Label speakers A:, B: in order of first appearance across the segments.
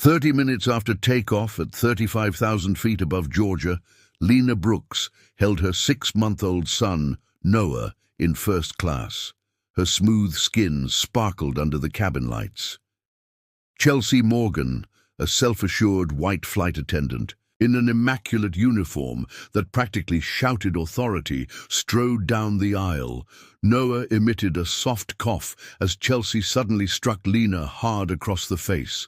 A: 30 minutes after takeoff at 35,000 feet above Georgia, Lena Brooks held her 6-month-old son, Noah, in first class. Her smooth skin sparkled under the cabin lights. Chelsea Morgan, a self-assured white flight attendant, in an immaculate uniform that practically shouted authority, strode down the aisle. Noah emitted a soft cough as Chelsea suddenly struck Lena hard across the face.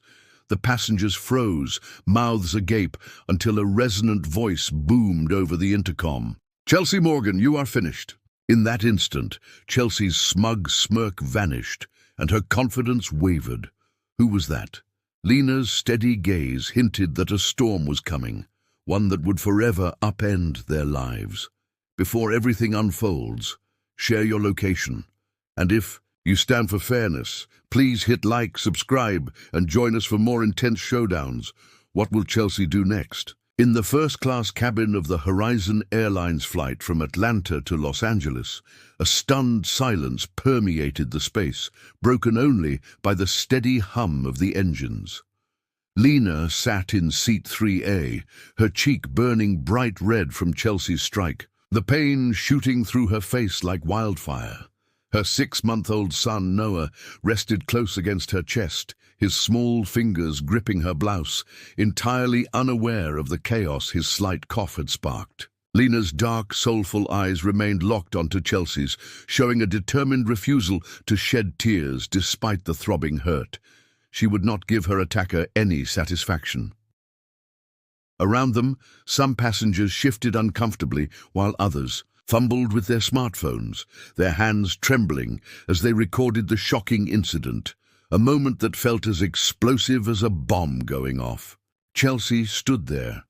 A: The passengers froze, mouths agape, until a resonant voice boomed over the intercom. "Chelsea Morgan, you are finished." In that instant, Chelsea's smug smirk vanished, and her confidence wavered. Who was that? Lena's steady gaze hinted that a storm was coming, one that would forever upend their lives. Before everything unfolds, share your location. And if you stand for fairness, please hit like, subscribe, and join us for more intense showdowns. What will Chelsea do next? In the first-class cabin of the Horizon Airlines flight from Atlanta to Los Angeles, a stunned silence permeated the space, broken only by the steady hum of the engines. Lena sat in seat 3A, her cheek burning bright red from Chelsea's strike, the pain shooting through her face like wildfire. Her 6-month-old son, Noah, rested close against her chest, his small fingers gripping her blouse, entirely unaware of the chaos his slight cough had sparked. Lena's dark, soulful eyes remained locked onto Chelsea's, showing a determined refusal to shed tears despite the throbbing hurt. She would not give her attacker any satisfaction. Around them, some passengers shifted uncomfortably, while others fumbled with their smartphones, their hands trembling as they recorded the shocking incident, a moment that felt as explosive as a bomb going off. Chelsea stood there,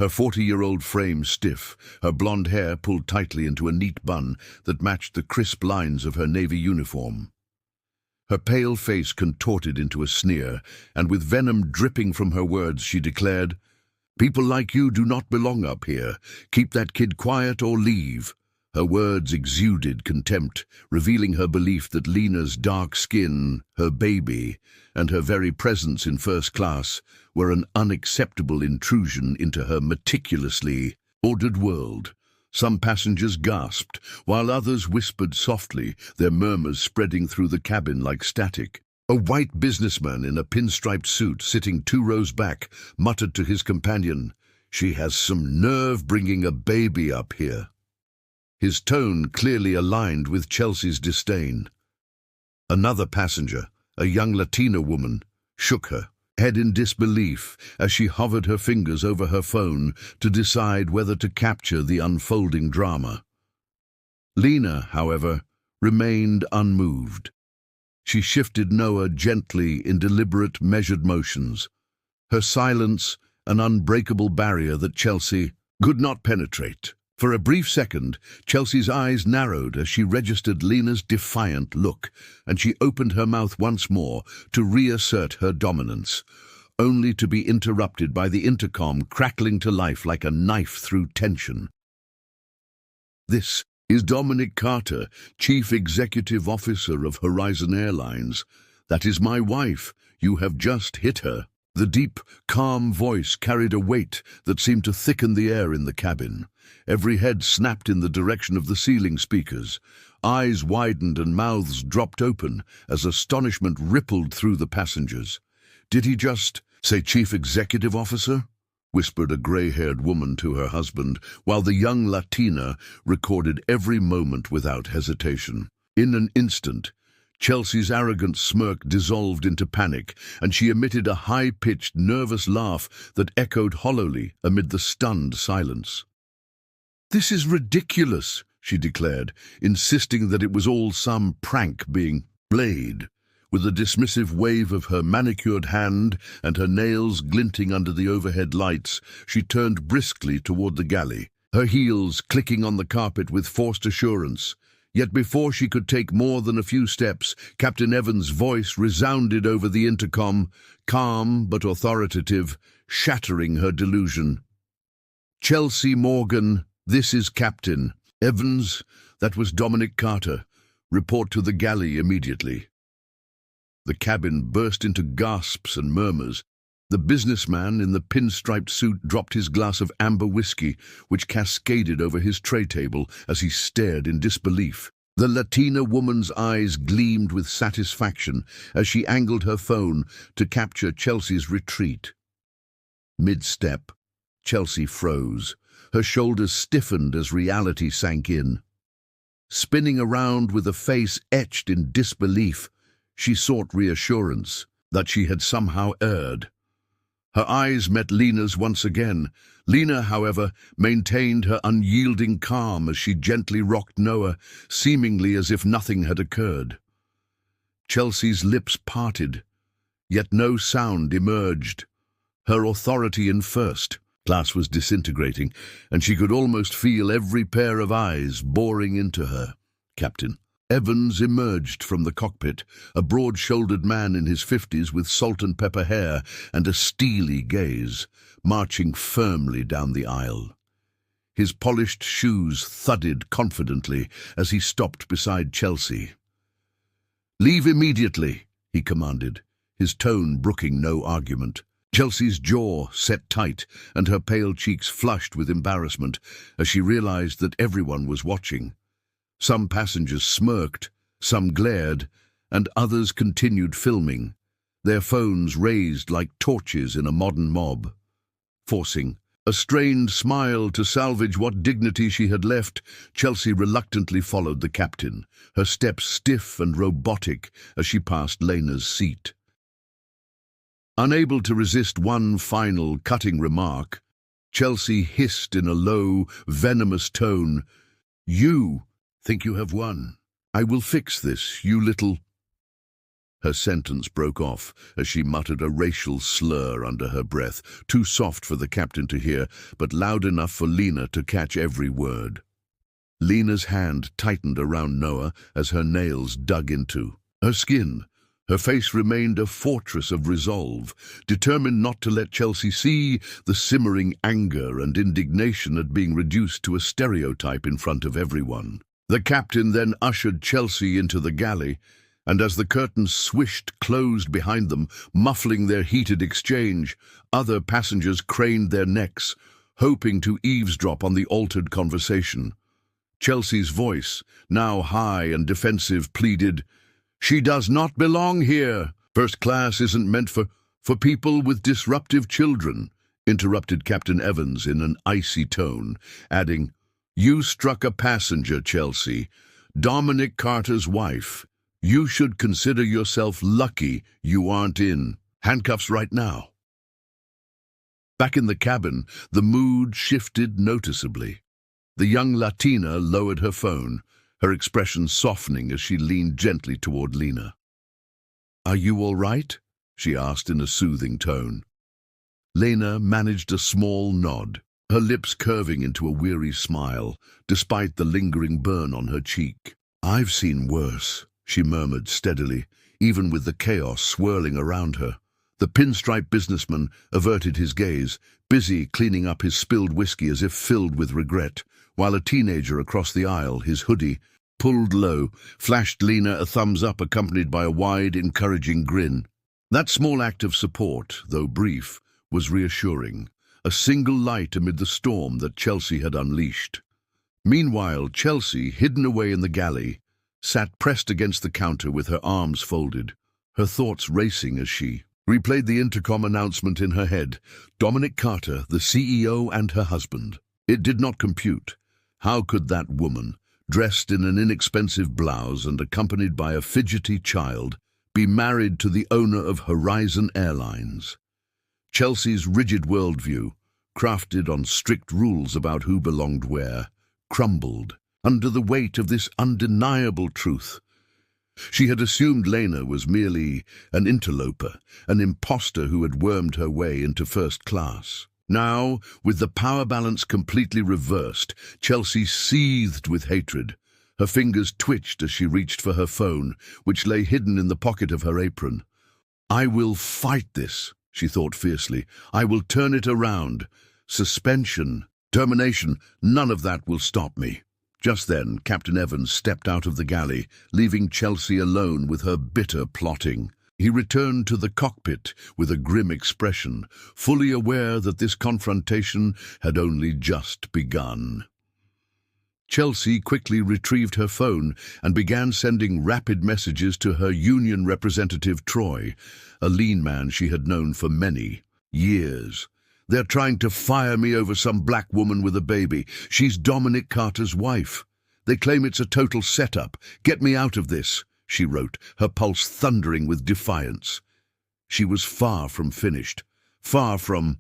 A: her 40-year-old frame stiff, her blonde hair pulled tightly into a neat bun that matched the crisp lines of her Navy uniform. Her pale face contorted into a sneer, and with venom dripping from her words, she declared, "People like you do not belong up here. Keep that kid quiet or leave." Her words exuded contempt, revealing her belief that Lena's dark skin, her baby, and her very presence in first class were an unacceptable intrusion into her meticulously ordered world. Some passengers gasped, while others whispered softly, their murmurs spreading through the cabin like static. A white businessman in a pinstriped suit, sitting 2 rows back, muttered to his companion, "She has some nerve bringing a baby up here." His tone clearly aligned with Chelsea's disdain. Another passenger, a young Latina woman, shook her head in disbelief as she hovered her fingers over her phone to decide whether to capture the unfolding drama. Lena, however, remained unmoved. She shifted Noah gently in deliberate, measured motions, her silence an unbreakable barrier that Chelsea could not penetrate. For a brief second, Chelsea's eyes narrowed as she registered Lena's defiant look, and she opened her mouth once more to reassert her dominance, only to be interrupted by the intercom crackling to life like a knife through tension. "This is Dominic Carter, Chief Executive Officer of Horizon Airlines. That is my wife. You have just hit her." The deep, calm voice carried a weight that seemed to thicken the air in the cabin. Every head snapped in the direction of the ceiling speakers. Eyes widened and mouths dropped open as astonishment rippled through the passengers. "Did he just say Chief Executive Officer?" whispered a gray-haired woman to her husband, while the young Latina recorded every moment without hesitation. In an instant, Chelsea's arrogant smirk dissolved into panic, and she emitted a high-pitched, nervous laugh that echoed hollowly amid the stunned silence. "This is ridiculous," she declared, insisting that it was all some prank being played. With a dismissive wave of her manicured hand and her nails glinting under the overhead lights, she turned briskly toward the galley, her heels clicking on the carpet with forced assurance. Yet before she could take more than a few steps, Captain Evans' voice resounded over the intercom, calm but authoritative, shattering her delusion. "Chelsea Morgan, this is Captain Evans." That was Dominic Carter. "Report to the galley immediately." The cabin burst into gasps and murmurs, The businessman in the pinstriped suit dropped his glass of amber whiskey, which cascaded over his tray table as he stared in disbelief. The Latina woman's eyes gleamed with satisfaction as she angled her phone to capture Chelsea's retreat. Mid-step, Chelsea froze. Her shoulders stiffened as reality sank in. Spinning around with a face etched in disbelief, she sought reassurance that she had somehow erred. Her eyes met Lena's once again. Lena, however, maintained her unyielding calm as she gently rocked Noah, seemingly as if nothing had occurred. Chelsea's lips parted, yet no sound emerged. Her authority in first class was disintegrating, and she could almost feel every pair of eyes boring into her. Captain Evans emerged from the cockpit, a broad-shouldered man in his 50s with salt and pepper hair and a steely gaze, marching firmly down the aisle. His polished shoes thudded confidently as he stopped beside Chelsea. "Leave immediately," he commanded, his tone brooking no argument. Chelsea's jaw set tight and her pale cheeks flushed with embarrassment as she realized that everyone was watching. Some passengers smirked, some glared, and others continued filming, their phones raised like torches in a modern mob. Forcing a strained smile to salvage what dignity she had left, Chelsea reluctantly followed the captain, her steps stiff and robotic as she passed Lena's seat. Unable to resist one final cutting remark, Chelsea hissed in a low, venomous tone, "You think you have won? I will fix this, you little—" Her sentence broke off as she muttered a racial slur under her breath, too soft for the captain to hear, but loud enough for Lena to catch every word. Lena's hand tightened around Noah as her nails dug into her skin. Her face remained a fortress of resolve, determined not to let Chelsea see the simmering anger and indignation at being reduced to a stereotype in front of everyone. The captain then ushered Chelsea into the galley, and as the curtains swished closed behind them, muffling their heated exchange, other passengers craned their necks, hoping to eavesdrop on the altered conversation. Chelsea's voice, now high and defensive, pleaded, "She does not belong here. First class isn't meant for people with disruptive children," interrupted Captain Evans in an icy tone, adding, "You struck a passenger, Chelsea, Dominic Carter's wife. You should consider yourself lucky you aren't in handcuffs right now." Back in the cabin, the mood shifted noticeably. The young Latina lowered her phone, her expression softening as she leaned gently toward Lena. "Are you all right?" she asked in a soothing tone. Lena managed a small nod, her lips curving into a weary smile, despite the lingering burn on her cheek. "I've seen worse," she murmured steadily, even with the chaos swirling around her. The pinstripe businessman averted his gaze, busy cleaning up his spilled whiskey as if filled with regret, while a teenager across the aisle, his hoodie pulled low, flashed Lena a thumbs up accompanied by a wide, encouraging grin. That small act of support, though brief, was reassuring, a single light amid the storm that Chelsea had unleashed. Meanwhile, Chelsea, hidden away in the galley, sat pressed against the counter with her arms folded, her thoughts racing as she replayed the intercom announcement in her head. Dominic Carter, the CEO, and her husband. It did not compute. How could that woman, dressed in an inexpensive blouse and accompanied by a fidgety child, be married to the owner of Horizon Airlines? Chelsea's rigid worldview, crafted on strict rules about who belonged where, crumbled under the weight of this undeniable truth. She had assumed Lena was merely an interloper, an imposter who had wormed her way into first class. Now, with the power balance completely reversed, Chelsea seethed with hatred. Her fingers twitched as she reached for her phone, which lay hidden in the pocket of her apron. "I will fight this," she thought fiercely. "I will turn it around. Suspension, termination, none of that will stop me." Just then, Captain Evans stepped out of the galley, leaving Chelsea alone with her bitter plotting. He returned to the cockpit with a grim expression, fully aware that this confrontation had only just begun. Chelsea quickly retrieved her phone and began sending rapid messages to her union representative Troy, a lean man she had known for many years. "They're trying to fire me over some black woman with a baby. She's Dominic Carter's wife. They claim it's a total setup. Get me out of this," she wrote, her pulse thundering with defiance. She was far from finished, far from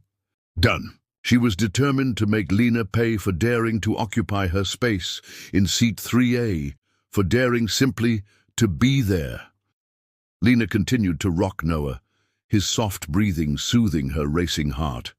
A: done. She was determined to make Lena pay for daring to occupy her space in seat 3A, for daring simply to be there. Lena continued to rock Noah, his soft breathing soothing her racing heart.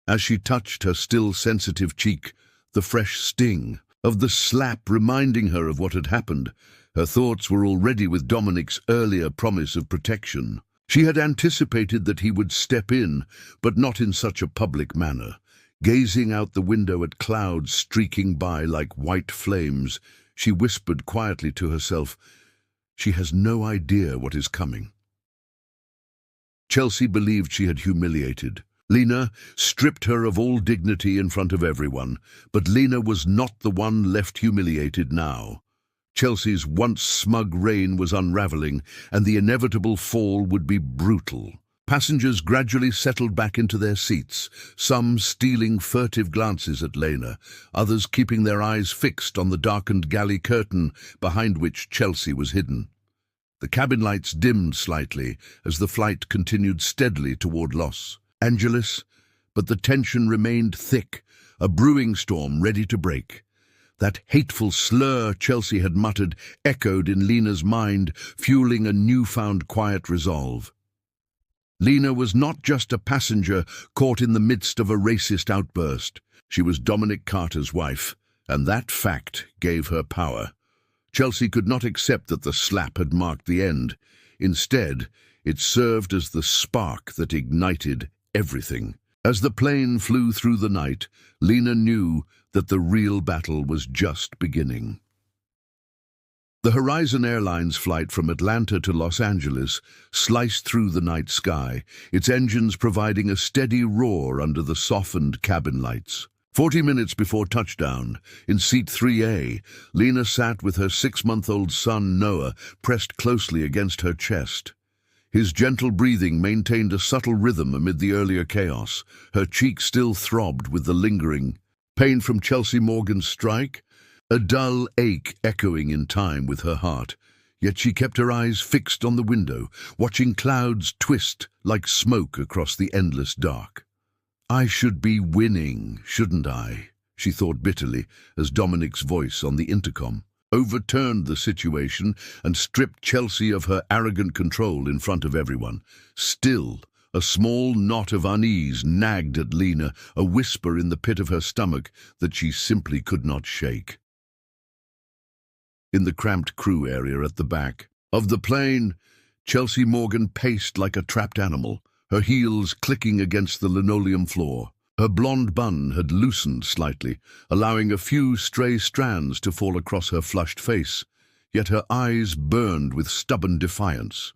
A: As she touched her still sensitive cheek, the fresh sting of the slap reminding her of what had happened, her thoughts were already with Dominic's earlier promise of protection. She had anticipated that he would step in, but not in such a public manner. Gazing out the window at clouds streaking by like white flames, she whispered quietly to herself, "She has no idea what is coming." Chelsea believed she had humiliated. Lena stripped her of all dignity in front of everyone, but Lena was not the one left humiliated now. Chelsea's once smug reign was unraveling, and the inevitable fall would be brutal. Passengers gradually settled back into their seats, some stealing furtive glances at Lena, others keeping their eyes fixed on the darkened galley curtain behind which Chelsea was hidden. The cabin lights dimmed slightly as the flight continued steadily toward Los Angeles, but the tension remained thick, a brewing storm ready to break. That hateful slur Chelsea had muttered echoed in Lena's mind, fueling a newfound quiet resolve. Lena was not just a passenger caught in the midst of a racist outburst. She was Dominic Carter's wife, and that fact gave her power. Chelsea could not accept that the slap had marked the end. Instead, it served as the spark that ignited everything. As the plane flew through the night, Lena knew that the real battle was just beginning. The Horizon Airlines flight from Atlanta to Los Angeles sliced through the night sky, its engines providing a steady roar under the softened cabin lights. 40 minutes before touchdown, in seat 3A, Lena sat with her 6-month-old son Noah pressed closely against her chest. His gentle breathing maintained a subtle rhythm amid the earlier chaos. Her cheek still throbbed with the lingering pain from Chelsea Morgan's strike, a dull ache echoing in time with her heart. Yet she kept her eyes fixed on the window, watching clouds twist like smoke across the endless dark. "I should be winning, shouldn't I?" she thought bitterly as Dominic's voice on the intercom overturned the situation and stripped Chelsea of her arrogant control in front of everyone. Still, a small knot of unease nagged at Lena, a whisper in the pit of her stomach that she simply could not shake. In the cramped crew area at the back of the plane, Chelsea Morgan paced like a trapped animal, her heels clicking against the linoleum floor. Her blonde bun had loosened slightly, allowing a few stray strands to fall across her flushed face, yet her eyes burned with stubborn defiance.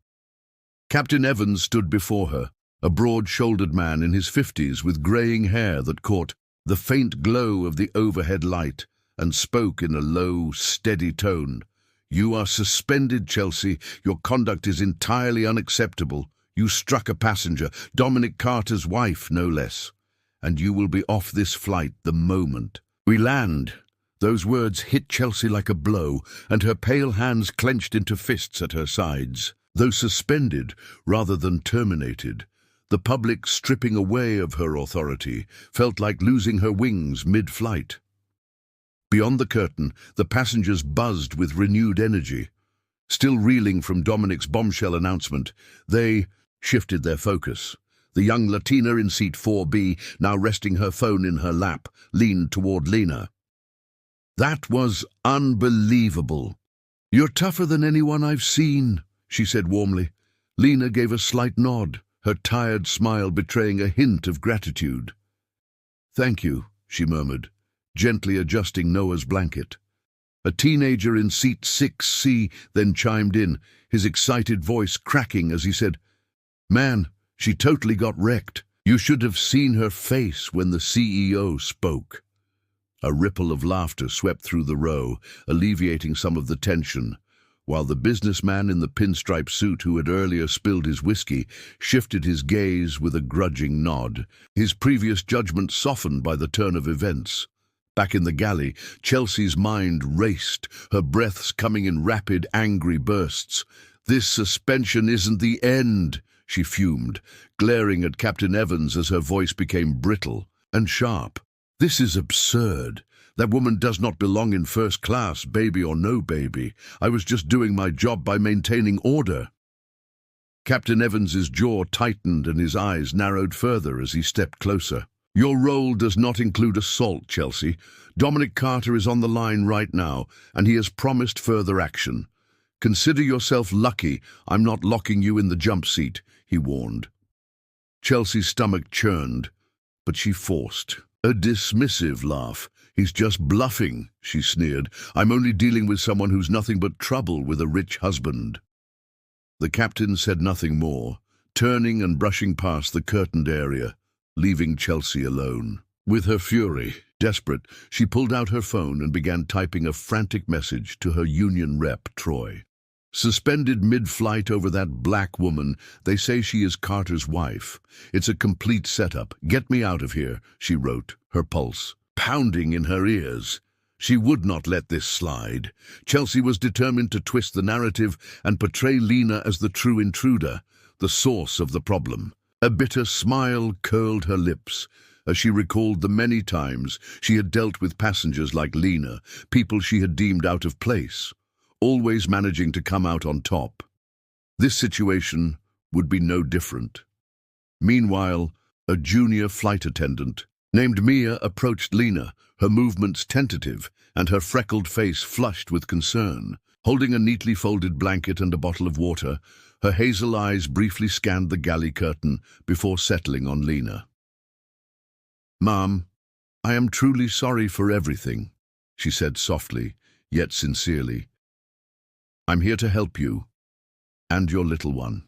A: Captain Evans stood before her, a broad-shouldered man in his 50s with greying hair that caught the faint glow of the overhead light, and spoke in a low, steady tone. "You are suspended, Chelsea. Your conduct is entirely unacceptable. You struck a passenger, Dominic Carter's wife, no less. And you will be off this flight the moment we land." Those words hit Chelsea like a blow, and her pale hands clenched into fists at her sides. Though suspended rather than terminated, the public stripping away of her authority felt like losing her wings mid-flight. Beyond the curtain, the passengers buzzed with renewed energy. Still reeling from Dominic's bombshell announcement, they shifted their focus. The young Latina in seat 4B, now resting her phone in her lap, leaned toward Lena. "That was unbelievable. You're tougher than anyone I've seen," she said warmly. Lena gave a slight nod, her tired smile betraying a hint of gratitude. "Thank you," she murmured, gently adjusting Noah's blanket. A teenager in seat 6C then chimed in, his excited voice cracking as he said, "Man, she totally got wrecked. You should have seen her face when the CEO spoke." A ripple of laughter swept through the row, alleviating some of the tension, while the businessman in the pinstripe suit who had earlier spilled his whiskey shifted his gaze with a grudging nod, his previous judgment softened by the turn of events. Back in the galley, Chelsea's mind raced, her breaths coming in rapid, angry bursts. "This suspension isn't the end," she fumed, glaring at Captain Evans as her voice became brittle and sharp. "This is absurd. That woman does not belong in first class, baby or no baby. I was just doing my job by maintaining order." Captain Evans's jaw tightened and his eyes narrowed further as he stepped closer. "Your role does not include assault, Chelsea. Dominic Carter is on the line right now, and he has promised further action. Consider yourself lucky I'm not locking you in the jump seat," he warned. Chelsea's stomach churned, but she forced a dismissive laugh. "He's just bluffing," she sneered. "I'm only dealing with someone who's nothing but trouble with a rich husband." The captain said nothing more, turning and brushing past the curtained area, leaving Chelsea alone. With her fury desperate, she pulled out her phone and began typing a frantic message to her union rep, Troy. "Suspended mid-flight over that black woman. They say she is Carter's wife. It's a complete setup. Get me out of here," she wrote, her pulse pounding in her ears. She would not let this slide. Chelsea was determined to twist the narrative and portray Lena as the true intruder, the source of the problem. A bitter smile curled her lips as she recalled the many times she had dealt with passengers like Lena, people she had deemed out of place, always managing to come out on top. This situation would be no different. Meanwhile, a junior flight attendant named Mia approached Lena, her movements tentative and her freckled face flushed with concern. Holding a neatly folded blanket and a bottle of water, her hazel eyes briefly scanned the galley curtain before settling on Lena. "Ma'am, I am truly sorry for everything," she said softly, yet sincerely. "I'm here to help you, and your little one."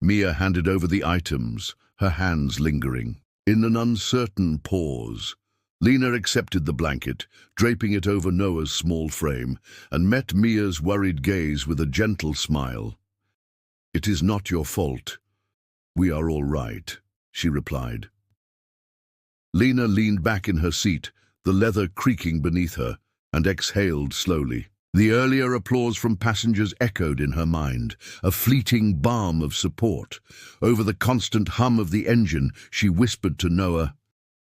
A: Mia handed over the items, her hands lingering. In an uncertain pause, Lena accepted the blanket, draping it over Noah's small frame, and met Mia's worried gaze with a gentle smile. "It is not your fault. We are all right," she replied. Lena leaned back in her seat, the leather creaking beneath her, and exhaled slowly. The earlier applause from passengers echoed in her mind, a fleeting balm of support. Over the constant hum of the engine, she whispered to Noah,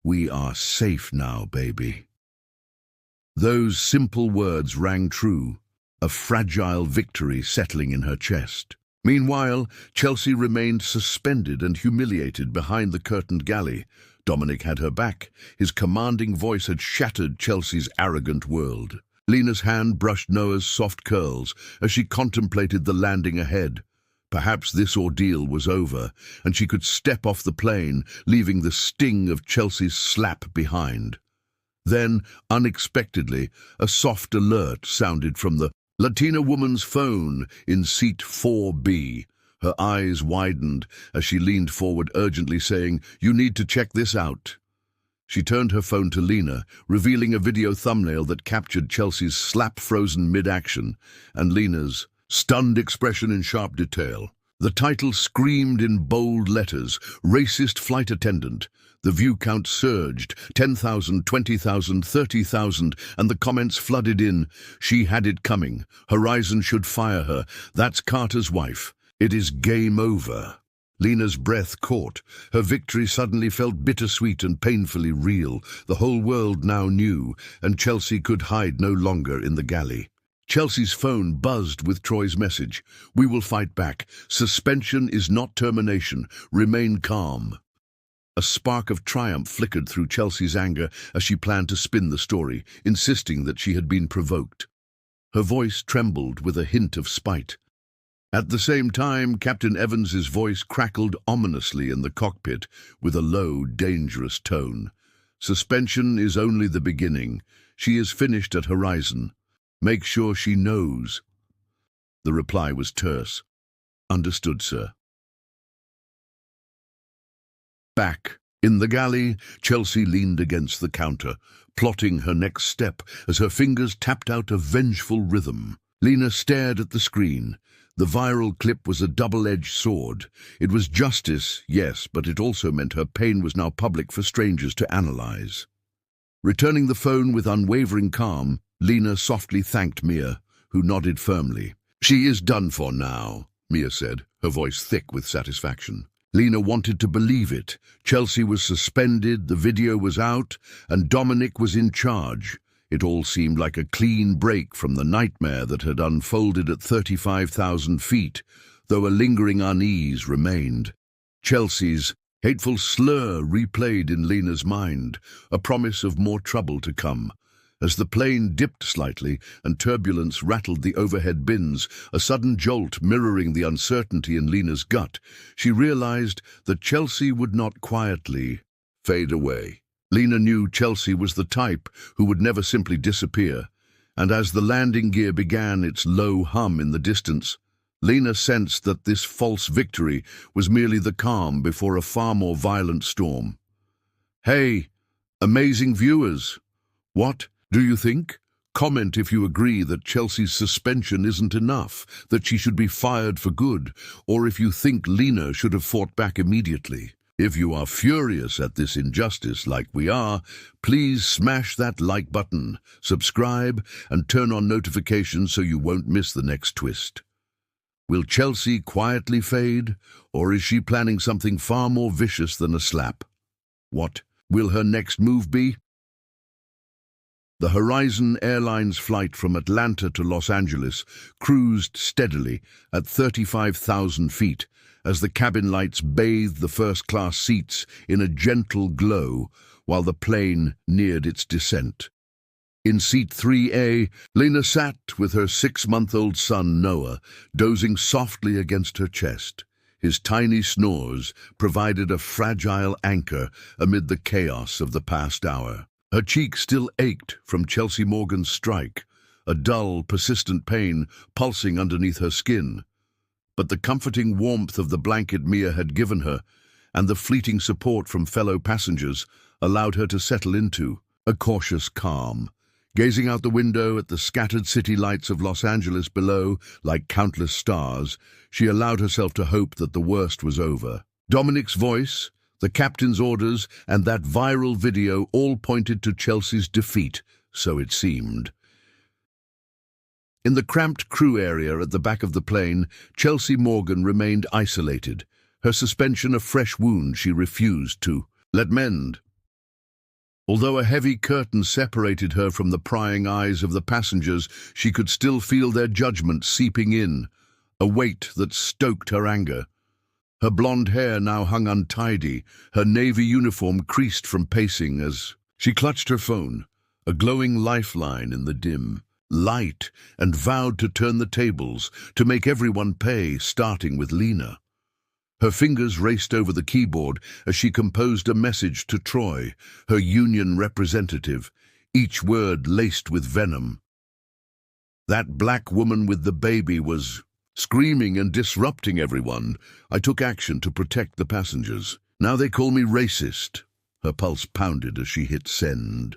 A: "We are safe now, baby." Those simple words rang true, a fragile victory settling in her chest. Meanwhile, Chelsea remained suspended and humiliated behind the curtained galley. Dominic had her back. His commanding voice had shattered Chelsea's arrogant world. Lena's hand brushed Noah's soft curls as she contemplated the landing ahead. Perhaps this ordeal was over, and she could step off the plane, leaving the sting of Chelsea's slap behind. Then, unexpectedly, a soft alert sounded from the Latina woman's phone in seat 4B. Her eyes widened as she leaned forward urgently saying, "You need to check this out." She turned her phone to Lena, revealing a video thumbnail that captured Chelsea's slap frozen mid-action and Lena's stunned expression in sharp detail. The title screamed in bold letters, "Racist Flight Attendant." The view count surged, 10,000, 20,000, 30,000, and the comments flooded in. "She had it coming. Horizon should fire her. That's Carter's wife. It is game over." Lena's breath caught. Her victory suddenly felt bittersweet and painfully real. The whole world now knew, and Chelsea could hide no longer in the galley. Chelsea's phone buzzed with Troy's message. "We will fight back. Suspension is not termination. Remain calm." A spark of triumph flickered through Chelsea's anger as she planned to spin the story, insisting that she had been provoked. Her voice trembled with a hint of spite. At the same time, Captain Evans's voice crackled ominously in the cockpit with a low, dangerous tone. "Suspension is only the beginning. She is finished at Horizon. Make sure she knows." The reply was terse. "Understood, sir." Back in the galley, Chelsea leaned against the counter, plotting her next step as her fingers tapped out a vengeful rhythm. Lena stared at the screen. The viral clip was a double-edged sword. It was justice, yes, but it also meant her pain was now public for strangers to analyze. Returning the phone with unwavering calm, Lena softly thanked Mia, who nodded firmly. "She is done for now," Mia said, her voice thick with satisfaction. Lena wanted to believe it. Chelsea was suspended, the video was out, and Dominic was in charge. It all seemed like a clean break from the nightmare that had unfolded at 35,000 feet, though a lingering unease remained. Chelsea's hateful slur replayed in Lena's mind, a promise of more trouble to come. As the plane dipped slightly and turbulence rattled the overhead bins, a sudden jolt mirroring the uncertainty in Lena's gut, she realized that Chelsea would not quietly fade away. Lena knew Chelsea was the type who would never simply disappear, and as the landing gear began its low hum in the distance, Lena sensed that this false victory was merely the calm before a far more violent storm. "Hey, amazing viewers! What do you think? Comment if you agree that Chelsea's suspension isn't enough, that she should be fired for good, or if you think Lena should have fought back immediately. If you are furious at this injustice like we are, please smash that like button, subscribe, and turn on notifications so you won't miss the next twist. Will Chelsea quietly fade, or is she planning something far more vicious than a slap? What will her next move be? The Horizon Airlines flight from Atlanta to Los Angeles cruised steadily at 35,000 feet as the cabin lights bathed the first-class seats in a gentle glow while the plane neared its descent. In seat 3A, Lena sat with her 6-month-old son Noah, dozing softly against her chest. His tiny snores provided a fragile anchor amid the chaos of the past hour. Her cheek still ached from Chelsea Morgan's strike, a dull, persistent pain pulsing underneath her skin. But the comforting warmth of the blanket Mia had given her, and the fleeting support from fellow passengers, allowed her to settle into a cautious calm. Gazing out the window at the scattered city lights of Los Angeles below, like countless stars, she allowed herself to hope that the worst was over. Dominic's voice, the captain's orders, and that viral video all pointed to Chelsea's defeat, so it seemed. In the cramped crew area at the back of the plane, Chelsea Morgan remained isolated, her suspension a fresh wound she refused to let mend. Although a heavy curtain separated her from the prying eyes of the passengers, she could still feel their judgment seeping in, a weight that stoked her anger. Her blonde hair now hung untidy, her navy uniform creased from pacing as she clutched her phone, a glowing lifeline in the dim light, and vowed to turn the tables, to make everyone pay, starting with Lena. Her fingers raced over the keyboard as she composed a message to Troy, her union representative, each word laced with venom. That black woman with the baby was screaming and disrupting everyone. I took action to protect the passengers. Now they call me racist. Her pulse pounded as she hit send.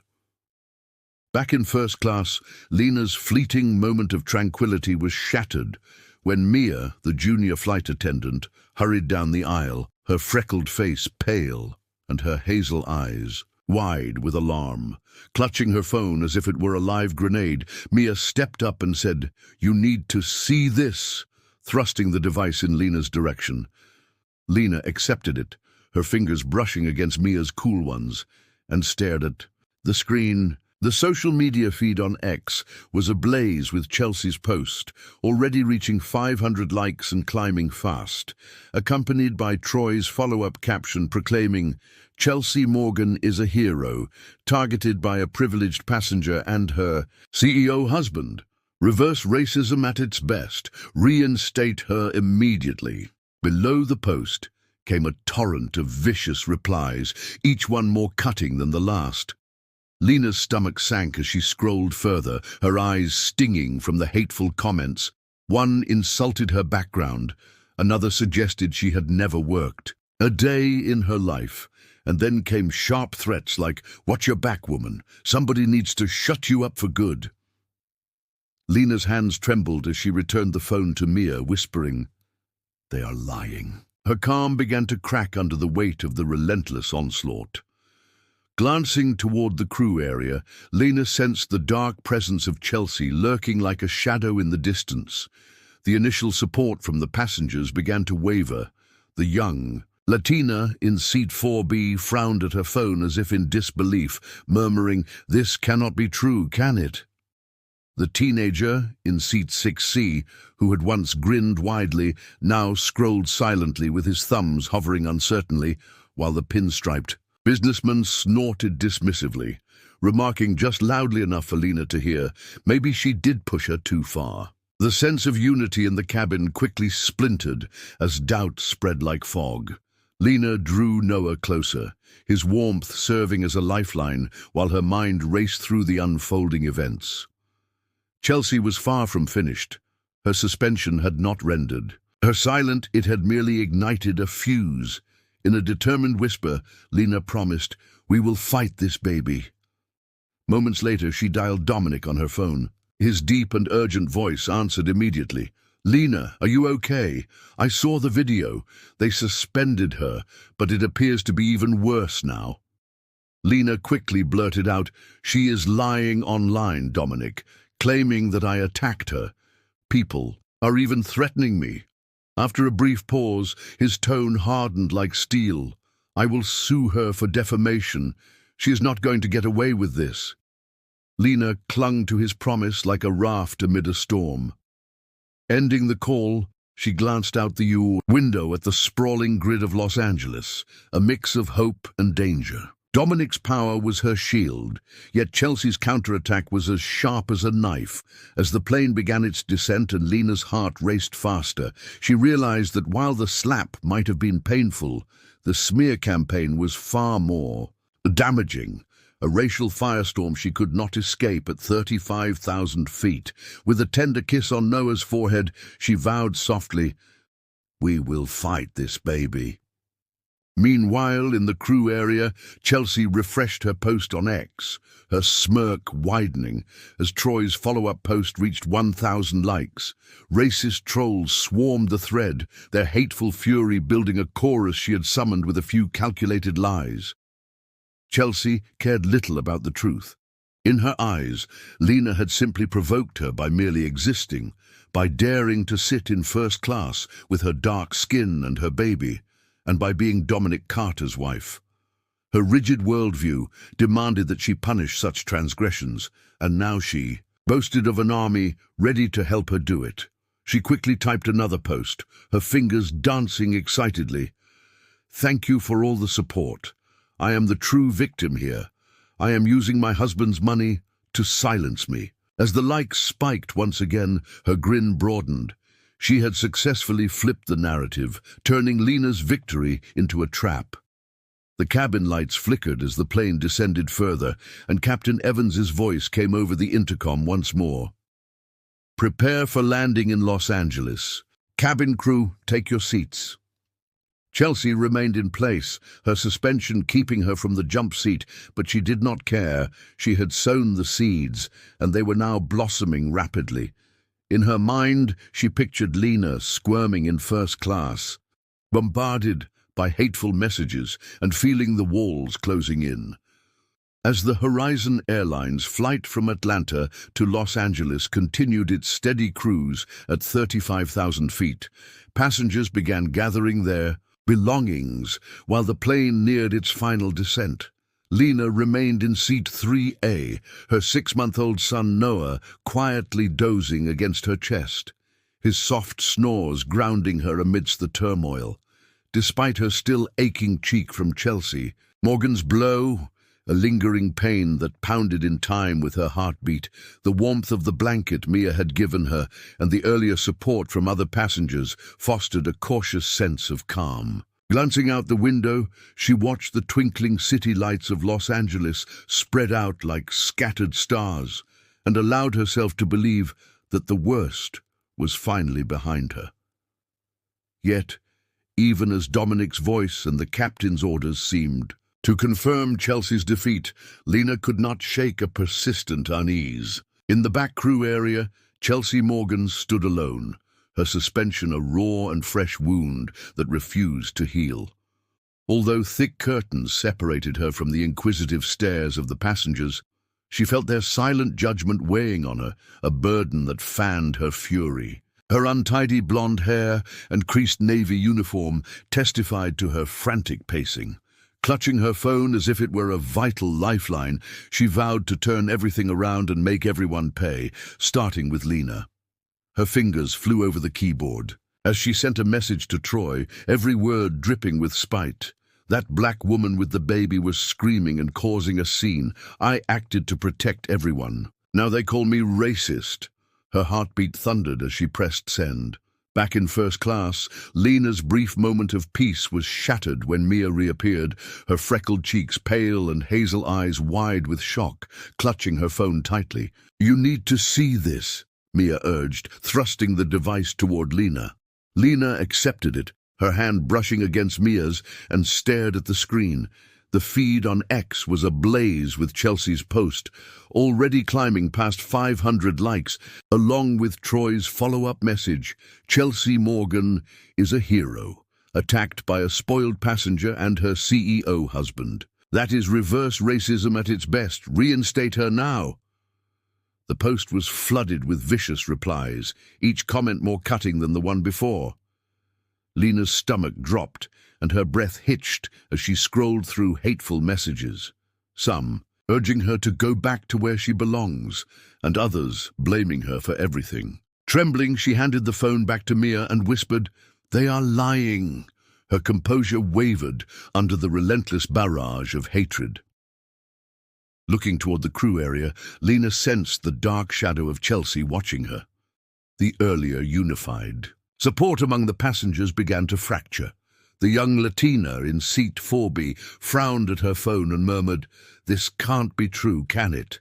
A: Back in first class, Lena's fleeting moment of tranquility was shattered when Mia, the junior flight attendant, hurried down the aisle, her freckled face pale and her hazel eyes wide with alarm. Clutching her phone as if it were a live grenade, Mia stepped up and said, "You need to see this," thrusting the device in Lena's direction. Lena accepted it, her fingers brushing against Mia's cool ones, and stared at the screen. The social media feed on X was ablaze with Chelsea's post, already reaching 500 likes and climbing fast, accompanied by Troy's follow-up caption proclaiming, "Chelsea Morgan is a hero, targeted by a privileged passenger and her CEO husband. Reverse racism at its best. Reinstate her immediately." Below the post came a torrent of vicious replies, each one more cutting than the last. Lena's stomach sank as she scrolled further, her eyes stinging from the hateful comments. One insulted her background, another suggested she had never worked a day in her life, and then came sharp threats like, "Watch your back, woman. Somebody needs to shut you up for good." Lena's hands trembled as she returned the phone to Mia, whispering, "They are lying." Her calm began to crack under the weight of the relentless onslaught. Glancing toward the crew area, Lena sensed the dark presence of Chelsea lurking like a shadow in the distance. The initial support from the passengers began to waver. The young Latina in seat 4B frowned at her phone as if in disbelief, murmuring, "This cannot be true, can it?" The teenager in seat 6C, who had once grinned widely, now scrolled silently with his thumbs hovering uncertainly, while the pinstriped businessman snorted dismissively, remarking just loudly enough for Lena to hear, maybe she did push her too far. The sense of unity in the cabin quickly splintered as doubt spread like fog. Lena drew Noah closer, his warmth serving as a lifeline while her mind raced through the unfolding events. Chelsea was far from finished. Her suspension had not rendered. Her silent, it had merely ignited a fuse. In a determined whisper, Lena promised, "We will fight this baby." Moments later, she dialed Dominic on her phone. His deep and urgent voice answered immediately. "Lena, are you okay? I saw the video. They suspended her, but it appears to be even worse now." Lena quickly blurted out, "She is lying online, Dominic, claiming that I attacked her. People are even threatening me." After a brief pause, his tone hardened like steel. "I will sue her for defamation. She is not going to get away with this." Lena clung to his promise like a raft amid a storm. Ending the call, she glanced out the window at the sprawling grid of Los Angeles, a mix of hope and danger. Dominic's power was her shield, yet Chelsea's counterattack was as sharp as a knife. As the plane began its descent and Lena's heart raced faster, she realized that while the slap might have been painful, the smear campaign was far more damaging. A racial firestorm she could not escape at 35,000 feet. With a tender kiss on Noah's forehead, she vowed softly, "We will fight this baby." Meanwhile, in the crew area, Chelsea refreshed her post on X, her smirk widening as Troy's follow-up post reached 1,000 likes. Racist trolls swarmed the thread, their hateful fury building a chorus she had summoned with a few calculated lies. Chelsea cared little about the truth. In her eyes, Lena had simply provoked her by merely existing, by daring to sit in first class with her dark skin and her baby, and by being Dominic Carter's wife. Her rigid worldview demanded that she punish such transgressions, and now she boasted of an army ready to help her do it. She quickly typed another post, her fingers dancing excitedly. "Thank you for all the support. I am the true victim here. I am using my husband's money to silence me." As the likes spiked once again, her grin broadened. She had successfully flipped the narrative, turning Lena's victory into a trap. The cabin lights flickered as the plane descended further, and Captain Evans's voice came over the intercom once more. "Prepare for landing in Los Angeles. Cabin crew, take your seats." Chelsea remained in place, her suspension keeping her from the jump seat, but she did not care. She had sown the seeds, and they were now blossoming rapidly. In her mind, she pictured Lena squirming in first class, bombarded by hateful messages and feeling the walls closing in. As the Horizon Airlines flight from Atlanta to Los Angeles continued its steady cruise at 35,000 feet, passengers began gathering their belongings while the plane neared its final descent. Lena remained in seat 3A, her 6-month-old son Noah quietly dozing against her chest, his soft snores grounding her amidst the turmoil. Despite her still aching cheek from Chelsea, Morgan's blow, a lingering pain that pounded in time with her heartbeat, the warmth of the blanket Mia had given her, and the earlier support from other passengers fostered a cautious sense of calm. Glancing out the window, she watched the twinkling city lights of Los Angeles spread out like scattered stars, and allowed herself to believe that the worst was finally behind her. Yet, even as Dominic's voice and the captain's orders seemed to confirm Chelsea's defeat, Lena could not shake a persistent unease. In the back crew area, Chelsea Morgan stood alone, her suspension a raw and fresh wound that refused to heal. Although thick curtains separated her from the inquisitive stares of the passengers, she felt their silent judgment weighing on her, a burden that fanned her fury. Her untidy blonde hair and creased navy uniform testified to her frantic pacing. Clutching her phone as if it were a vital lifeline, she vowed to turn everything around and make everyone pay, starting with Lena. Her fingers flew over the keyboard. As she sent a message to Troy, every word dripping with spite. That black woman with the baby was screaming and causing a scene. I acted to protect everyone. Now they call me racist. Her heartbeat thundered as she pressed send. Back in first class, Lena's brief moment of peace was shattered when Mia reappeared, her freckled cheeks pale and hazel eyes wide with shock, clutching her phone tightly. "You need to see this," Mia urged, thrusting the device toward Lena. Lena accepted it, her hand brushing against Mia's, and stared at the screen. The feed on X was ablaze with Chelsea's post, already climbing past 500 likes, along with Troy's follow-up message, "Chelsea Morgan is a hero, attacked by a spoiled passenger and her CEO husband. That is reverse racism at its best. Reinstate her now." The post was flooded with vicious replies, each comment more cutting than the one before. Lena's stomach dropped, and her breath hitched as she scrolled through hateful messages. Some urging her to go back to where she belongs, and others blaming her for everything. Trembling, she handed the phone back to Mia and whispered, "They are lying." Her composure wavered under the relentless barrage of hatred. Looking toward the crew area, Lena sensed the dark shadow of Chelsea watching her. The earlier unified. Support among the passengers began to fracture. The young Latina in seat 4B frowned at her phone and murmured, "This can't be true, can it?"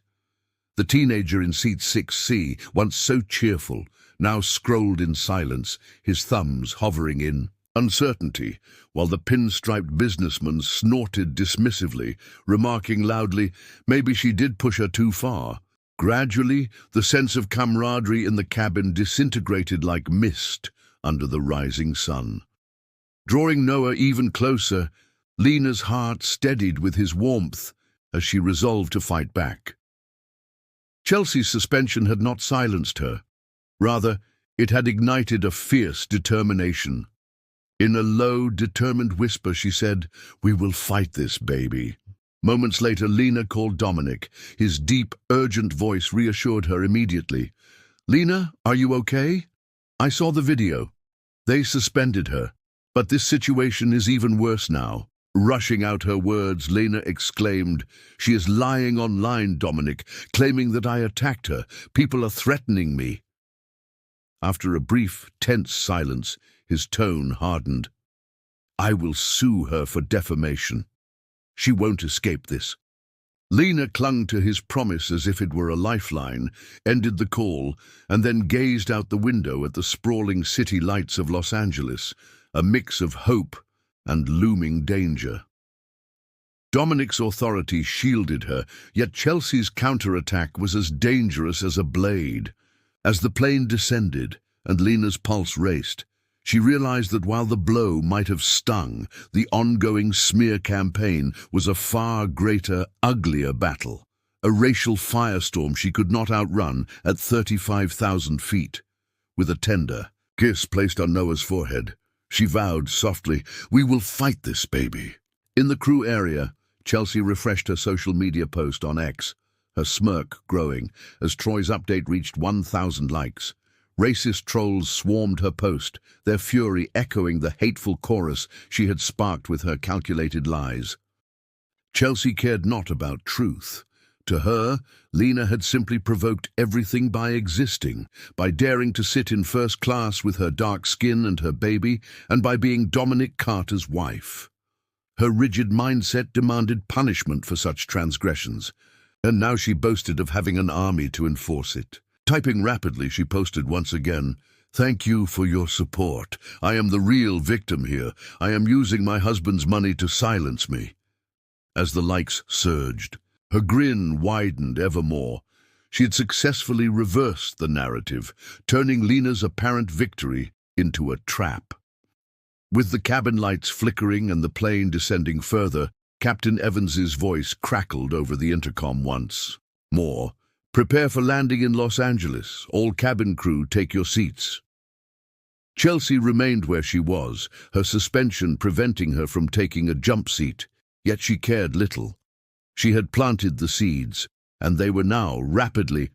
A: The teenager in seat 6C, once so cheerful, now scrolled in silence, his thumbs hovering in uncertainty, while the pinstriped businessman snorted dismissively, remarking loudly, "Maybe she did push her too far." Gradually, the sense of camaraderie in the cabin disintegrated like mist under the rising sun. Drawing Noah even closer, Lena's heart steadied with his warmth as she resolved to fight back. Chelsea's suspension had not silenced her. Rather, it had ignited a fierce determination. In a low, determined whisper, she said, "We will fight this, baby." Moments later, Lena called Dominic. His deep, urgent voice reassured her immediately. "Lena, are you okay? I saw the video. They suspended her. But this situation is even worse now." Rushing out her words, Lena exclaimed, "She is lying online, Dominic, claiming that I attacked her. People are threatening me." After a brief, tense silence, his tone hardened. "I will sue her for defamation. She won't escape this." Lena clung to his promise as if it were a lifeline, ended the call, and then gazed out the window at the sprawling city lights of Los Angeles, a mix of hope and looming danger. Dominic's authority shielded her, yet Chelsea's counterattack was as dangerous as a blade. As the plane descended and Lena's pulse raced, she realized that while the blow might have stung, the ongoing smear campaign was a far greater, uglier battle, a racial firestorm she could not outrun at 35,000 feet. With a tender kiss placed on Noah's forehead, she vowed softly, "We will fight this, baby." In the crew area, Chelsea refreshed her social media post on X, her smirk growing as Troy's update reached 1,000 likes. Racist trolls swarmed her post, their fury echoing the hateful chorus she had sparked with her calculated lies. Chelsea cared not about truth, To her, Lena had simply provoked everything by existing, by daring to sit in first class with her dark skin and her baby, and by being Dominic Carter's wife. Her rigid mindset demanded punishment for such transgressions, and now she boasted of having an army to enforce it. Typing rapidly, she posted once again, "Thank you for your support. I am the real victim here. I am using my husband's money to silence me." As the likes surged, her grin widened ever more. She had successfully reversed the narrative, turning Lena's apparent victory into a trap. With the cabin lights flickering and the plane descending further, Captain Evans's voice crackled over the intercom once more. "Prepare for landing in Los Angeles. All cabin crew, take your seats." Chelsea remained where she was, her suspension preventing her from taking a jump seat, yet she cared little. She had planted the seeds, and they were now rapidly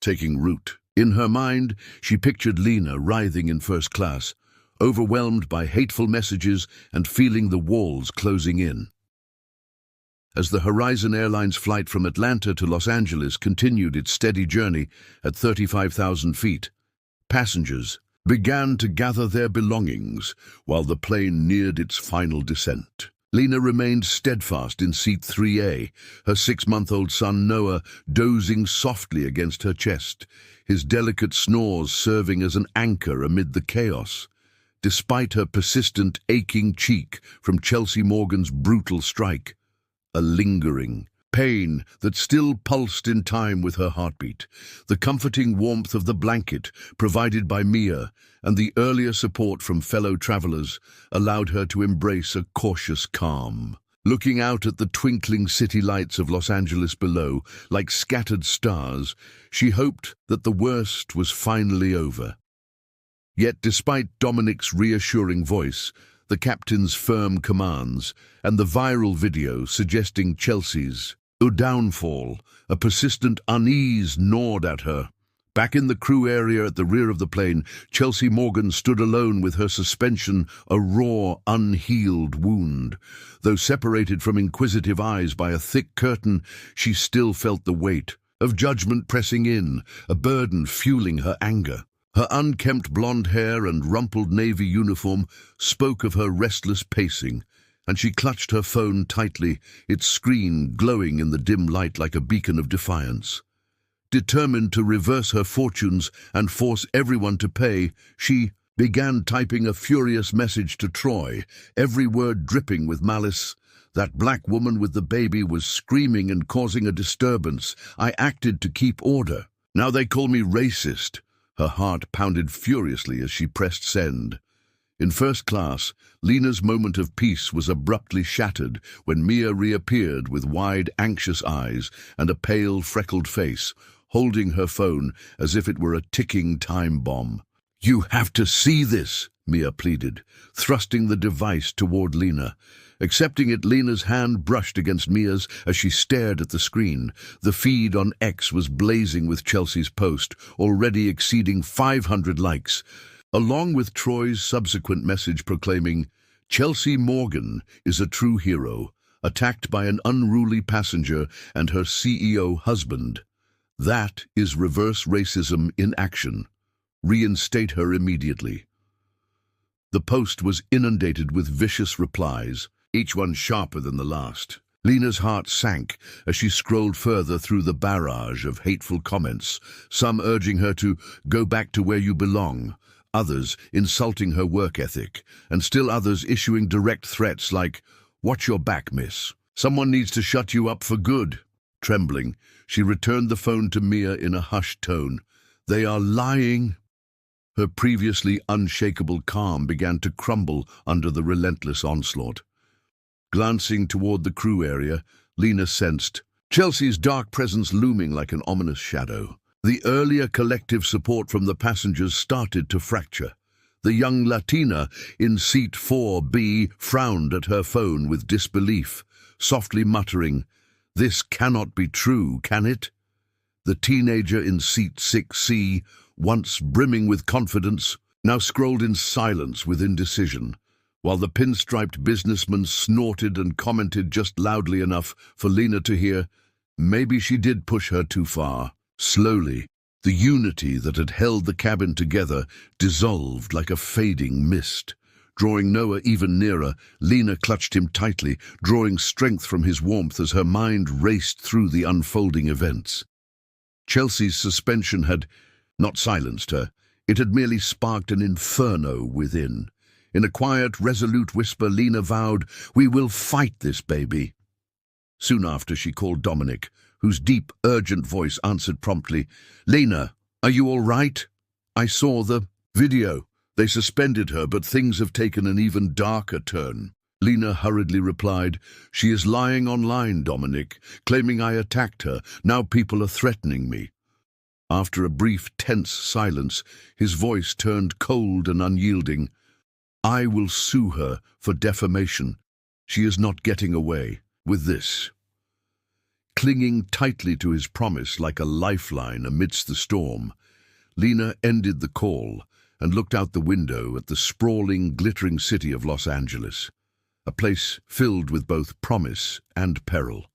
A: taking root. In her mind, she pictured Lena writhing in first class, overwhelmed by hateful messages and feeling the walls closing in. As the Horizon Airlines flight from Atlanta to Los Angeles continued its steady journey at 35,000 feet, passengers began to gather their belongings while the plane neared its final descent. Lena remained steadfast in seat 3A, her 6-month-old son Noah dozing softly against her chest, his delicate snores serving as an anchor amid the chaos. Despite her persistent aching cheek from Chelsea Morgan's brutal strike, a lingering pain that still pulsed in time with her heartbeat, the comforting warmth of the blanket provided by Mia and the earlier support from fellow travelers allowed her to embrace a cautious calm. Looking out at the twinkling city lights of Los Angeles below, like scattered stars, she hoped that the worst was finally over. Yet despite Dominic's reassuring voice, the captain's firm commands, and the viral video suggesting Chelsea's downfall, a persistent unease gnawed at her. Back in the crew area at the rear of the plane, Chelsea Morgan stood alone with her suspension a raw, unhealed wound. Though separated from inquisitive eyes by a thick curtain, she still felt the weight of judgment pressing in, a burden fueling her anger. Her unkempt blonde hair and rumpled navy uniform spoke of her restless pacing, and she clutched her phone tightly, its screen glowing in the dim light like a beacon of defiance. Determined to reverse her fortunes and force everyone to pay, she began typing a furious message to Troy, every word dripping with malice. That black woman with the baby was screaming and causing a disturbance. I acted to keep order. Now they call me racist. Her heart pounded furiously as she pressed send. In first class, Lena's moment of peace was abruptly shattered when Mia reappeared with wide, anxious eyes and a pale, freckled face, holding her phone as if it were a ticking time bomb. "You have to see this," Mia pleaded, thrusting the device toward Lena. Accepting it, Lena's hand brushed against Mia's as she stared at the screen. The feed on X was blazing with Chelsea's post, already exceeding 500 likes, along with Troy's subsequent message proclaiming, "Chelsea Morgan is a true hero, attacked by an unruly passenger and her CEO husband. That is reverse racism in action. Reinstate her immediately." The post was inundated with vicious replies, each one sharper than the last. Lena's heart sank as she scrolled further through the barrage of hateful comments, some urging her to go back to where you belong, others insulting her work ethic, and still others issuing direct threats like, "Watch your back, miss. Someone needs to shut you up for good." Trembling, she returned the phone to Mia in a hushed tone. "They are lying." Her previously unshakable calm began to crumble under the relentless onslaught. Glancing toward the crew area, Lena sensed Chelsea's dark presence looming like an ominous shadow. The earlier collective support from the passengers started to fracture. The young Latina in seat 4B frowned at her phone with disbelief, softly muttering, "This cannot be true, can it?" The teenager in seat 6C, once brimming with confidence, now scrolled in silence with indecision, while the pinstriped businessman snorted and commented just loudly enough for Lena to hear, Maybe she did push her too far. Slowly, the unity that had held the cabin together dissolved like a fading mist. Drawing Noah even nearer, Lena clutched him tightly, drawing strength from his warmth as her mind raced through the unfolding events. Chelsea's suspension had not silenced her. It had merely sparked an inferno within. In a quiet, resolute whisper, Lena vowed, "We will fight this baby." Soon after, she called Dominic, whose deep, urgent voice answered promptly. "Lena, are you all right? I saw the video. They suspended her, but things have taken an even darker turn." Lena hurriedly replied, "She is lying online, Dominic, claiming I attacked her. Now people are threatening me." After a brief, tense silence, his voice turned cold and unyielding. "I will sue her for defamation. She is not getting away with this." Clinging tightly to his promise like a lifeline amidst the storm, Lena ended the call and looked out the window at the sprawling, glittering city of Los Angeles, a place filled with both promise and peril.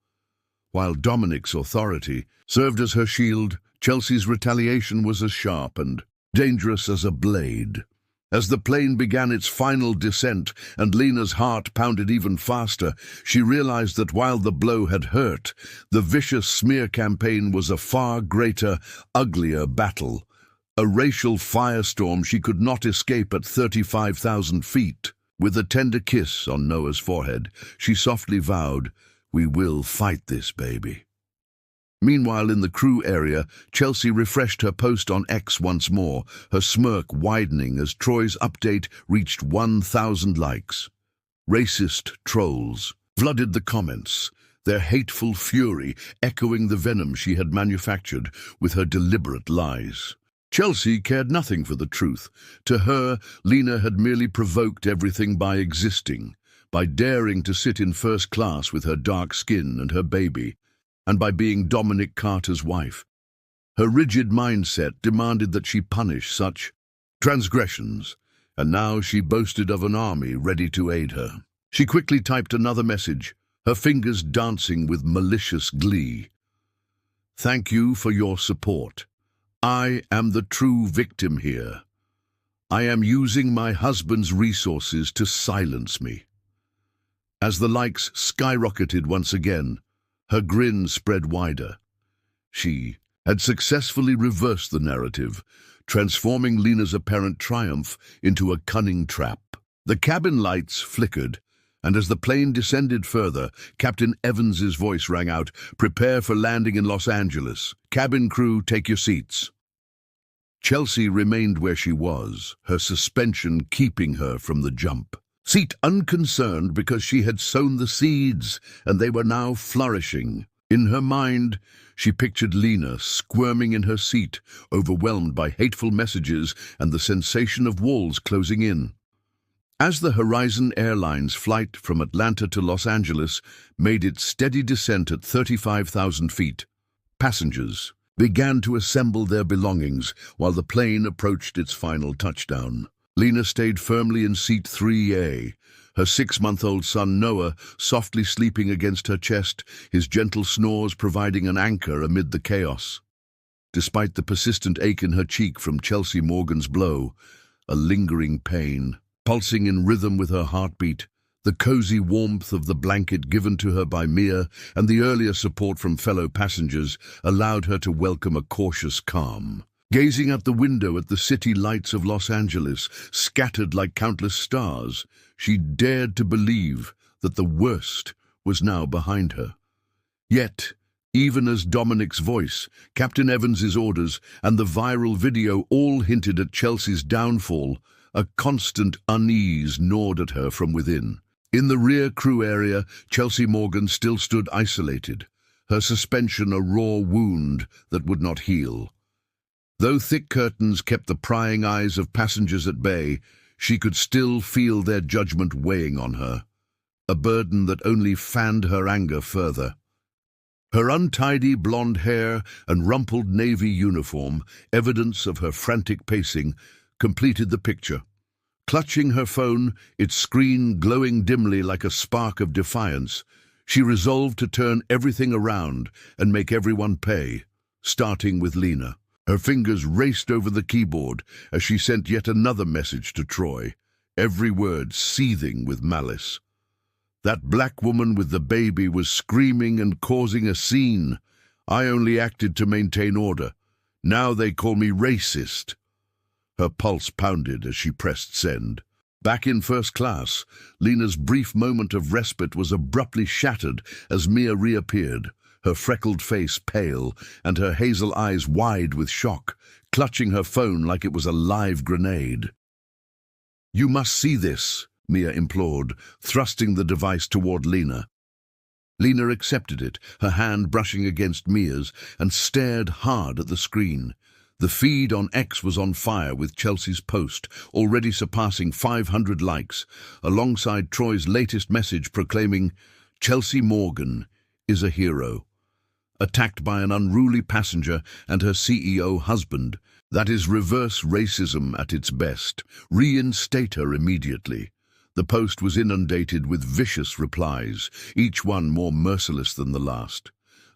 A: While Dominic's authority served as her shield, Chelsea's retaliation was as sharp and dangerous as a blade. As the plane began its final descent and Lena's heart pounded even faster, she realized that while the blow had hurt, the vicious smear campaign was a far greater, uglier battle. A racial firestorm she could not escape at 35,000 feet. With a tender kiss on Noah's forehead, she softly vowed, "We will fight this baby." Meanwhile, in the crew area, Chelsea refreshed her post on X once more, her smirk widening as Troy's update reached 1,000 likes. Racist trolls flooded the comments, their hateful fury echoing the venom she had manufactured with her deliberate lies. Chelsea cared nothing for the truth. To her, Lena had merely provoked everything by existing, by daring to sit in first class with her dark skin and her baby, and by being Dominic Carter's wife. Her rigid mindset demanded that she punish such transgressions, and now she boasted of an army ready to aid her. She quickly typed another message, her fingers dancing with malicious glee. "Thank you for your support. I am the true victim here. I am using my husband's resources to silence me." As the likes skyrocketed once again, her grin spread wider. She had successfully reversed the narrative, transforming Lena's apparent triumph into a cunning trap. The cabin lights flickered, and as the plane descended further, Captain Evans's voice rang out, "Prepare for landing in Los Angeles. Cabin crew, take your seats." Chelsea remained where she was, her suspension keeping her from the jump. Seat unconcerned because she had sown the seeds, and they were now flourishing. In her mind, she pictured Lena squirming in her seat, overwhelmed by hateful messages and the sensation of walls closing in. As the Horizon Airlines flight from Atlanta to Los Angeles made its steady descent at 35,000 feet, passengers began to assemble their belongings while the plane approached its final touchdown. Lena stayed firmly in seat 3A, her 6-month-old son Noah softly sleeping against her chest, his gentle snores providing an anchor amid the chaos. Despite the persistent ache in her cheek from Chelsea Morgan's blow, a lingering pain, pulsing in rhythm with her heartbeat, the cozy warmth of the blanket given to her by Mia and the earlier support from fellow passengers allowed her to welcome a cautious calm. Gazing out the window at the city lights of Los Angeles, scattered like countless stars, she dared to believe that the worst was now behind her. Yet, even as Dominic's voice, Captain Evans's orders, and the viral video all hinted at Chelsea's downfall, a constant unease gnawed at her from within. In the rear crew area, Chelsea Morgan still stood isolated, her suspension a raw wound that would not heal. Though thick curtains kept the prying eyes of passengers at bay, she could still feel their judgment weighing on her, a burden that only fanned her anger further. Her untidy blonde hair and rumpled navy uniform, evidence of her frantic pacing, completed the picture. Clutching her phone, its screen glowing dimly like a spark of defiance, She resolved to turn everything around and make everyone pay, starting with Lena. Her fingers raced over the keyboard as she sent yet another message to Troy, every word seething with malice. That black woman with the baby was screaming and causing a scene. I only acted to maintain order. Now they call me racist. Her pulse pounded as she pressed send. Back in first class, Lena's brief moment of respite was abruptly shattered as Mia reappeared, her freckled face pale and her hazel eyes wide with shock, clutching her phone like it was a live grenade. "You must see this," Mia implored, thrusting the device toward Lena. Lena accepted it, her hand brushing against Mia's, and stared hard at the screen. The feed on X was on fire with Chelsea's post, already surpassing 500 likes, alongside Troy's latest message proclaiming, "Chelsea Morgan is a hero." Attacked by an unruly passenger and her CEO husband. That is reverse racism at its best. Reinstate her immediately. The post was inundated with vicious replies, each one more merciless than the last.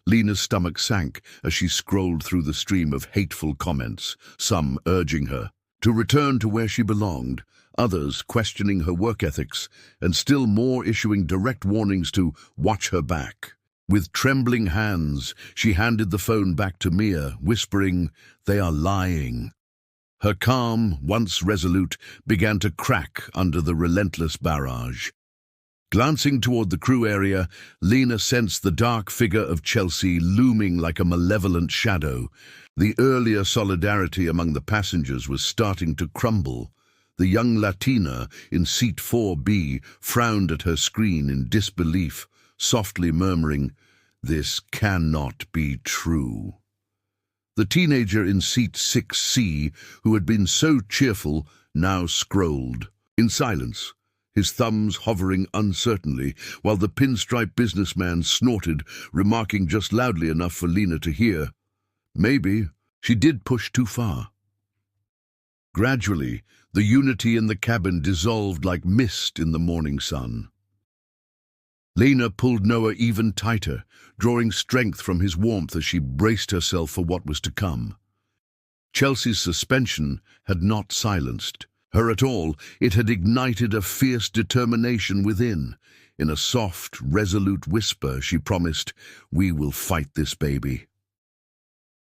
A: Lena's stomach sank as she scrolled through the stream of hateful comments, some urging her to return to where she belonged, others questioning her work ethics, and still more issuing direct warnings to watch her back. With trembling hands, she handed the phone back to Mia, whispering, "They are lying." Her calm, once resolute, began to crack under the relentless barrage. Glancing toward the crew area, Lena sensed the dark figure of Chelsea looming like a malevolent shadow. The earlier solidarity among the passengers was starting to crumble. The young Latina in seat 4B frowned at her screen in disbelief, softly murmuring, "This cannot be true." The teenager in seat 6C, who had been so cheerful, now scrolled, in silence, his thumbs hovering uncertainly, while the pinstripe businessman snorted, remarking just loudly enough for Lena to hear, "Maybe she did push too far." Gradually, the unity in the cabin dissolved like mist in the morning sun. Lena pulled Noah even tighter, drawing strength from his warmth as she braced herself for what was to come. Chelsea's suspension had not silenced her at all. It had ignited a fierce determination within. In a soft, resolute whisper, she promised, "We will fight this baby."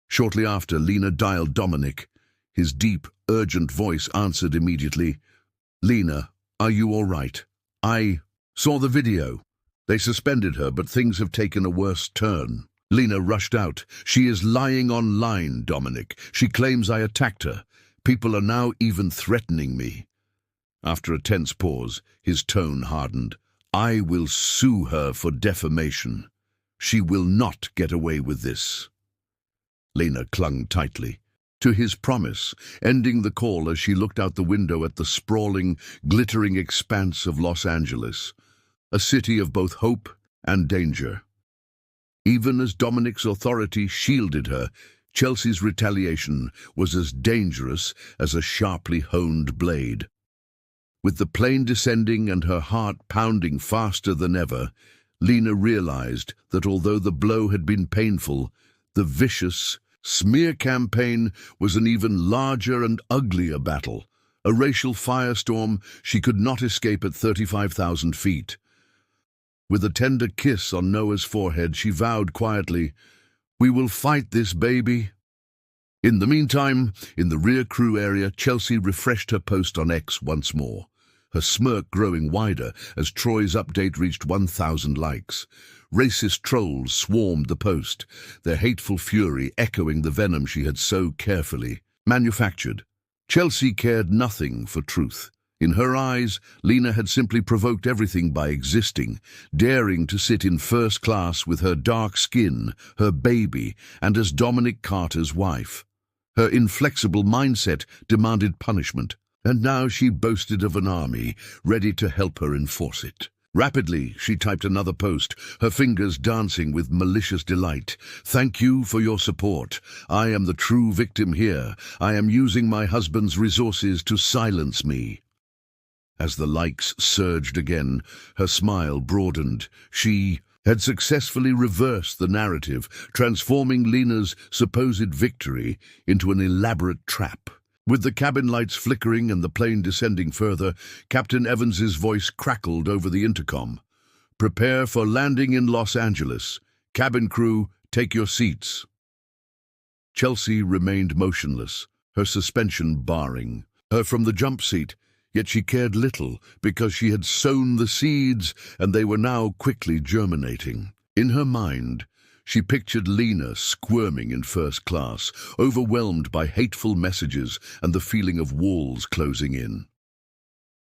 A: Shortly after, Lena dialed Dominic. His deep, urgent voice answered immediately, "Lena, are you all right? I saw the video. They suspended her, but things have taken a worse turn." Lena rushed out. "She is lying online, Dominic. She claims I attacked her. People are now even threatening me." After a tense pause, his tone hardened. "I will sue her for defamation. She will not get away with this." Lena clung tightly to his promise, ending the call as she looked out the window at the sprawling, glittering expanse of Los Angeles, a city of both hope and danger. Even as Dominic's authority shielded her, Chelsea's retaliation was as dangerous as a sharply honed blade. With the plane descending and her heart pounding faster than ever, Lena realized that although the blow had been painful, the vicious smear campaign was an even larger and uglier battle, a racial firestorm she could not escape at 35,000 feet. With a tender kiss on Noah's forehead, she vowed quietly, "We will fight this baby." In the meantime, in the rear crew area, Chelsea refreshed her post on X once more, her smirk growing wider as Troy's update reached 1,000 likes. Racist trolls swarmed the post, their hateful fury echoing the venom she had so carefully manufactured. Chelsea cared nothing for truth. In her eyes, Lena had simply provoked everything by existing, daring to sit in first class with her dark skin, her baby, and as Dominic Carter's wife. Her inflexible mindset demanded punishment, and now she boasted of an army ready to help her enforce it. Rapidly, she typed another post, her fingers dancing with malicious delight. "Thank you for your support. I am the true victim here. I am using my husband's resources to silence me." As the likes surged again, her smile broadened. She had successfully reversed the narrative, transforming Lena's supposed victory into an elaborate trap. With the cabin lights flickering and the plane descending further, Captain Evans's voice crackled over the intercom. "Prepare for landing in Los Angeles. Cabin crew, take your seats." Chelsea remained motionless, her suspension barring her from the jump seat, yet she cared little because she had sown the seeds and they were now quickly germinating. In her mind, she pictured Lena squirming in first class, overwhelmed by hateful messages and the feeling of walls closing in.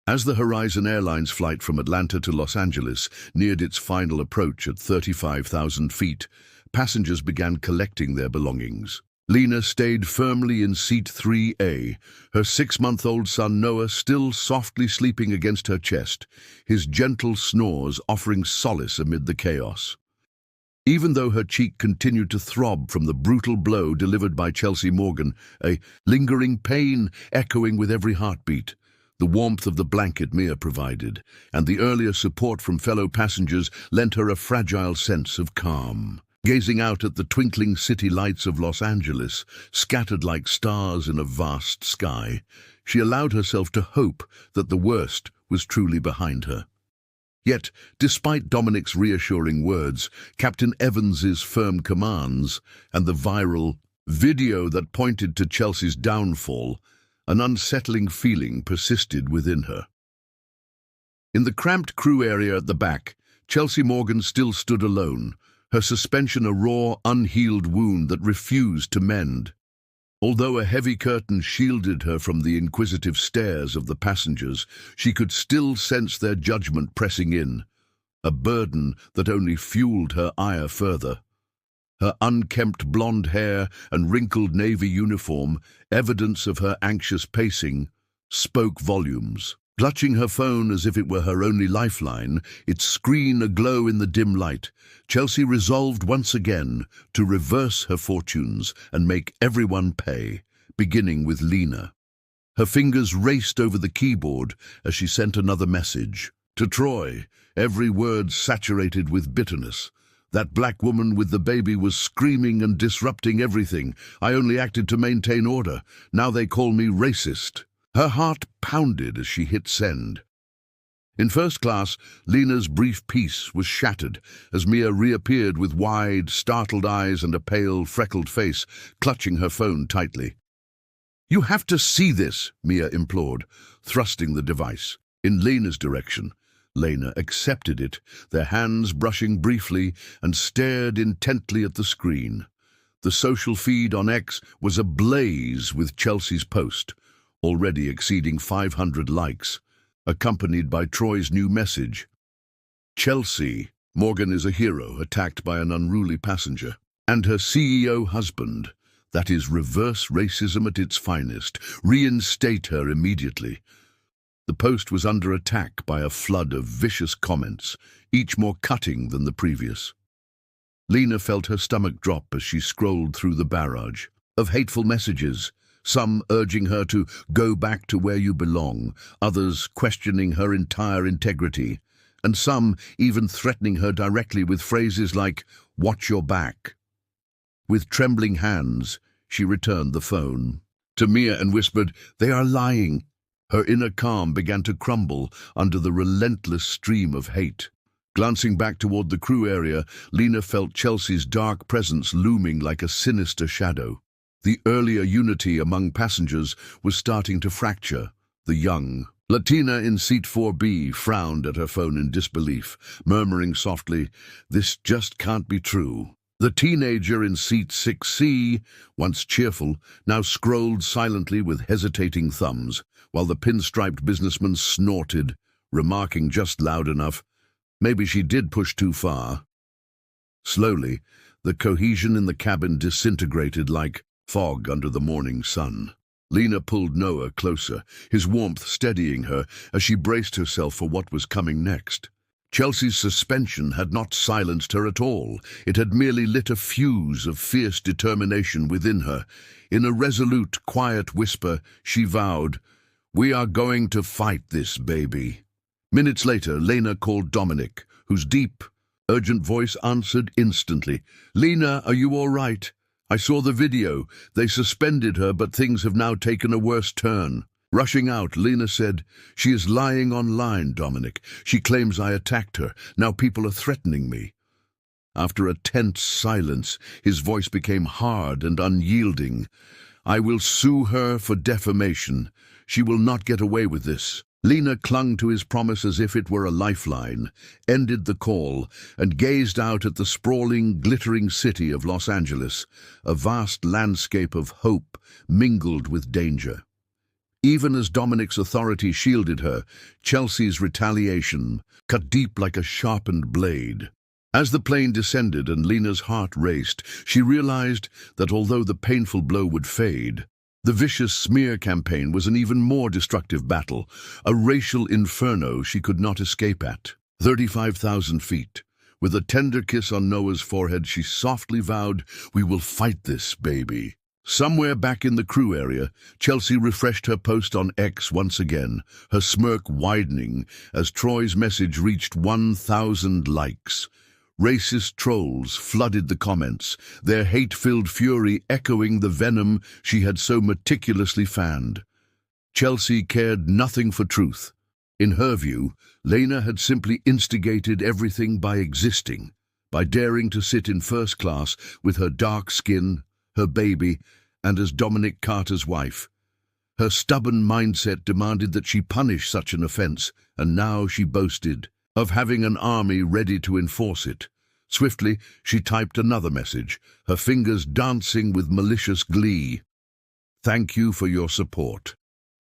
A: As the Horizon Airlines flight from Atlanta to Los Angeles neared its final approach at 35,000 feet, passengers began collecting their belongings. Lena stayed firmly in seat 3A, her 6-month-old son Noah still softly sleeping against her chest, his gentle snores offering solace amid the chaos. Even though her cheek continued to throb from the brutal blow delivered by Chelsea Morgan, a lingering pain echoing with every heartbeat, the warmth of the blanket Mia provided, and the earlier support from fellow passengers lent her a fragile sense of calm. Gazing out at the twinkling city lights of Los Angeles, scattered like stars in a vast sky, she allowed herself to hope that the worst was truly behind her. Yet, despite Dominic's reassuring words, Captain Evans's firm commands, and the viral video that pointed to Chelsea's downfall, an unsettling feeling persisted within her. In the cramped crew area at the back, Chelsea Morgan still stood alone, her suspension a raw, unhealed wound that refused to mend. Although a heavy curtain shielded her from the inquisitive stares of the passengers, she could still sense their judgment pressing in, a burden that only fueled her ire further. Her unkempt blonde hair and wrinkled navy uniform, evidence of her anxious pacing, spoke volumes. Clutching her phone as if it were her only lifeline, its screen aglow in the dim light, Chelsea resolved once again to reverse her fortunes and make everyone pay, beginning with Lena. Her fingers raced over the keyboard as she sent another message. To Troy, every word saturated with bitterness. That black woman with the baby was screaming and disrupting everything. I only acted to maintain order. Now they call me racist. Her heart pounded as she hit send. In first class, Lena's brief peace was shattered as Mia reappeared with wide, startled eyes and a pale, freckled face, clutching her phone tightly. "You have to see this," Mia implored, thrusting the device in Lena's direction. Lena accepted it, their hands brushing briefly, and stared intently at the screen. The social feed on X was ablaze with Chelsea's post, already exceeding 500 likes, accompanied by Troy's new message. Chelsea, Morgan is a hero attacked by an unruly passenger, and her CEO husband, that is reverse racism at its finest, reinstate her immediately. The post was under attack by a flood of vicious comments, each more cutting than the previous. Lena felt her stomach drop as she scrolled through the barrage of hateful messages, some urging her to go back to where you belong, others questioning her entire integrity, and some even threatening her directly with phrases like, "Watch your back." With trembling hands, she returned the phone to Mia and whispered, "They are lying." Her inner calm began to crumble under the relentless stream of hate. Glancing back toward the crew area, Lena felt Chelsea's dark presence looming like a sinister shadow. The earlier unity among passengers was starting to fracture. The young Latina in seat 4B frowned at her phone in disbelief, murmuring softly, "This just can't be true." The teenager in seat 6C, once cheerful, now scrolled silently with hesitating thumbs, while the pinstriped businessman snorted, remarking just loud enough, "Maybe she did push too far." Slowly, the cohesion in the cabin disintegrated like fog under the morning sun. Lena pulled Noah closer, his warmth steadying her as she braced herself for what was coming next. Chelsea's suspension had not silenced her at all. It had merely lit a fuse of fierce determination within her. In a resolute, quiet whisper, she vowed, "We are going to fight this baby." Minutes later, Lena called Dominic, whose deep, Urgent voice answered instantly. "Lena, are you all right? I saw the video. They suspended her, but things have now taken a worse turn." Rushing out, Lena said, "She is lying online, Dominic. She claims I attacked her. Now people are threatening me." After a tense silence, his voice became hard and unyielding. "I will sue her for defamation. She will not get away with this." Lena clung to his promise as if it were a lifeline, ended the call, and gazed out at the sprawling, glittering city of Los Angeles, a vast landscape of hope mingled with danger. Even as Dominic's authority shielded her, Chelsea's retaliation cut deep like a sharpened blade. As the plane descended and Lena's heart raced, she realized that although the painful blow would fade, the vicious smear campaign was an even more destructive battle, a racial inferno she could not escape at. 35,000 feet. With a tender kiss on Noah's forehead, she softly vowed, "We will fight this, baby." Somewhere back in the crew area, Chelsea refreshed her post on X once again, her smirk widening as Troy's message reached 1,000 likes. Racist trolls flooded the comments, their hate-filled fury echoing the venom she had so meticulously fanned. Chelsea cared nothing for truth. In her view, Lena had simply instigated everything by existing, by daring to sit in first class with her dark skin, her baby, and as Dominic Carter's wife. Her stubborn mindset demanded that she punish such an offense, and now she boasted of having an army ready to enforce it. Swiftly, she typed another message, her fingers dancing with malicious glee. "Thank you for your support.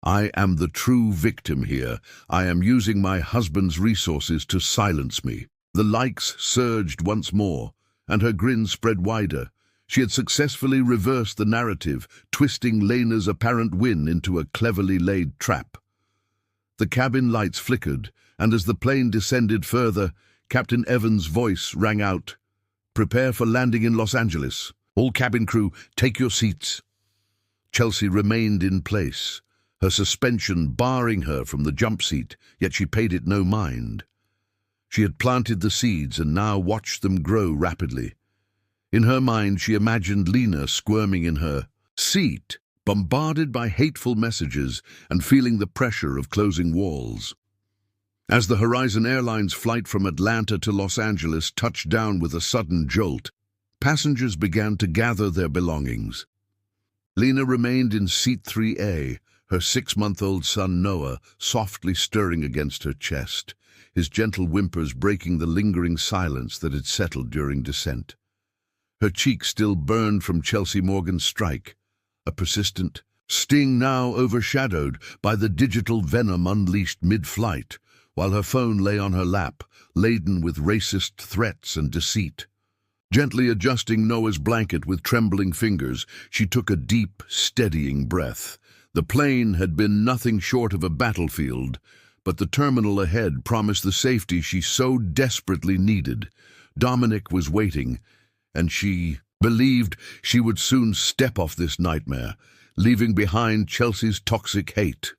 A: I am the true victim here. I am using my husband's resources to silence me." The likes surged once more, and her grin spread wider. She had successfully reversed the narrative, twisting Lena's apparent win into a cleverly laid trap. The cabin lights flickered, and as the plane descended further, Captain Evans' voice rang out, "Prepare for landing in Los Angeles. All cabin crew, take your seats." Chelsea remained in place, her suspension barring her from the jump seat, yet she paid it no mind. She had planted the seeds and now watched them grow rapidly. In her mind, she imagined Lena squirming in her seat, bombarded by hateful messages and feeling the pressure of closing walls. As the Horizon Airlines flight from Atlanta to Los Angeles touched down with a sudden jolt, passengers began to gather their belongings. Lena remained in seat 3A, her 6-month-old son Noah softly stirring against her chest, his gentle whimpers breaking the lingering silence that had settled during descent. Her cheek still burned from Chelsea Morgan's strike, a persistent sting now overshadowed by the digital venom unleashed mid-flight, while her phone lay on her lap, laden with racist threats and deceit. Gently adjusting Noah's blanket with trembling fingers, she took a deep, steadying breath. The plane had been nothing short of a battlefield, but the terminal ahead promised the safety she so desperately needed. Dominic was waiting, and she believed she would soon step off this nightmare, leaving behind Chelsea's toxic hate.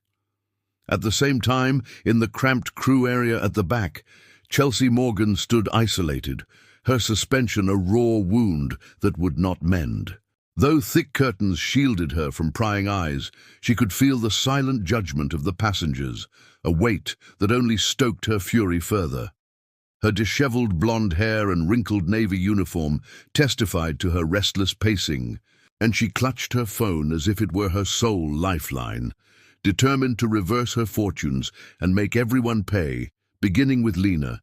A: At the same time, in the cramped crew area at the back, Chelsea Morgan stood isolated, her suspension a raw wound that would not mend. Though thick curtains shielded her from prying eyes, she could feel the silent judgment of the passengers, a weight that only stoked her fury further. Her disheveled blonde hair and wrinkled navy uniform testified to her restless pacing, and she clutched her phone as if it were her sole lifeline, determined to reverse her fortunes and make everyone pay, beginning with Lena,